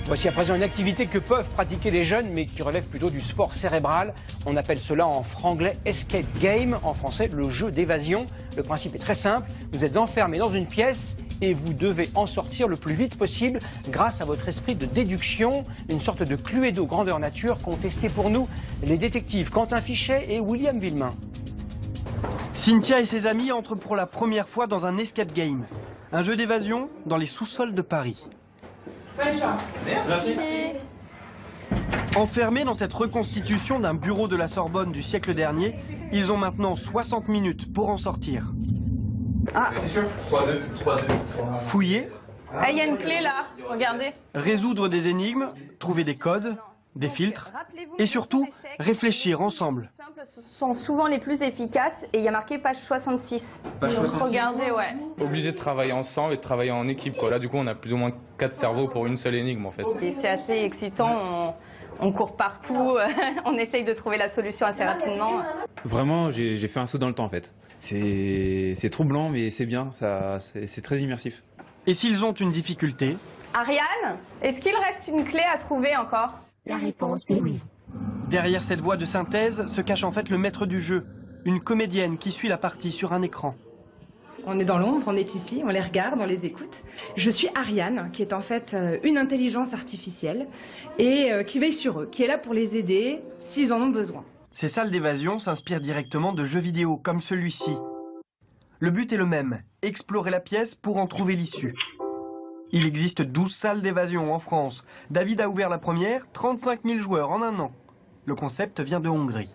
Voici à présent une activité que peuvent pratiquer les jeunes, mais qui relève plutôt du sport cérébral. On appelle cela en franglais escape game, en français le jeu d'évasion. Le principe est très simple, vous êtes enfermé dans une pièce et vous devez en sortir le plus vite possible grâce à votre esprit de déduction, une sorte de Cluedo grandeur nature qu'ont testé pour nous les détectives Quentin Fichet et William Villemain. Cynthia et ses amis entrent pour la première fois dans un escape game, un jeu d'évasion dans les sous-sols de Paris. Bonne chance. Merci. Enfermés dans cette reconstitution d'un bureau de la Sorbonne du siècle dernier, ils ont maintenant 60 minutes pour en sortir. Ah. Fouiller, Ah, il y a une clé là, regardez. résoudre des énigmes, trouver des codes, des filtres et surtout réfléchir ensemble. Ce sont souvent les plus efficaces et il y a marqué page 66. Donc regardez, ouais. Obligé de travailler ensemble et de travailler en équipe, quoi. Là, du coup, on a plus ou moins 4 cerveaux pour une seule énigme, en fait. C'est assez excitant, on court partout, on essaye de trouver la solution assez rapidement. Vraiment, j'ai fait un saut dans le temps, en fait. C'est troublant, mais c'est bien, c'est très immersif. Et s'ils ont une difficulté, Ariane, est-ce qu'il reste une clé à trouver encore? La réponse est oui. derrière cette voix de synthèse se cache en fait le maître du jeu, une comédienne qui suit la partie sur un écran. On est dans l'ombre, on est ici, on les regarde, on les écoute. Je suis Ariane, qui est en fait une intelligence artificielle et qui veille sur eux, qui est là pour les aider s'ils en ont besoin. Ces salles d'évasion s'inspirent directement de jeux vidéo comme celui-ci. Le but est le même, explorer la pièce pour en trouver l'issue. Il existe 12 salles d'évasion en France. David a ouvert la première, 35 000 joueurs en un an. Le concept vient de Hongrie.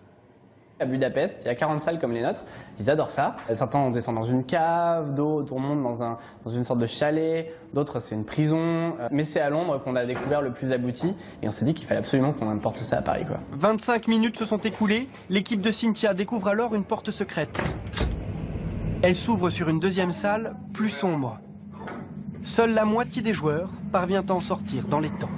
À Budapest, il y a 40 salles comme les nôtres, ils adorent ça. Certains on descend dans une cave, d'autres on monte dans une sorte de chalet, d'autres c'est une prison. Mais c'est à Londres qu'on a découvert le plus abouti et on s'est dit qu'il fallait absolument qu'on importe ça à Paris, quoi. 25 minutes se sont écoulées, l'équipe de Cynthia découvre alors une porte secrète. Elle s'ouvre sur une deuxième salle, plus sombre. Seule la moitié des joueurs parvient à en sortir dans les temps.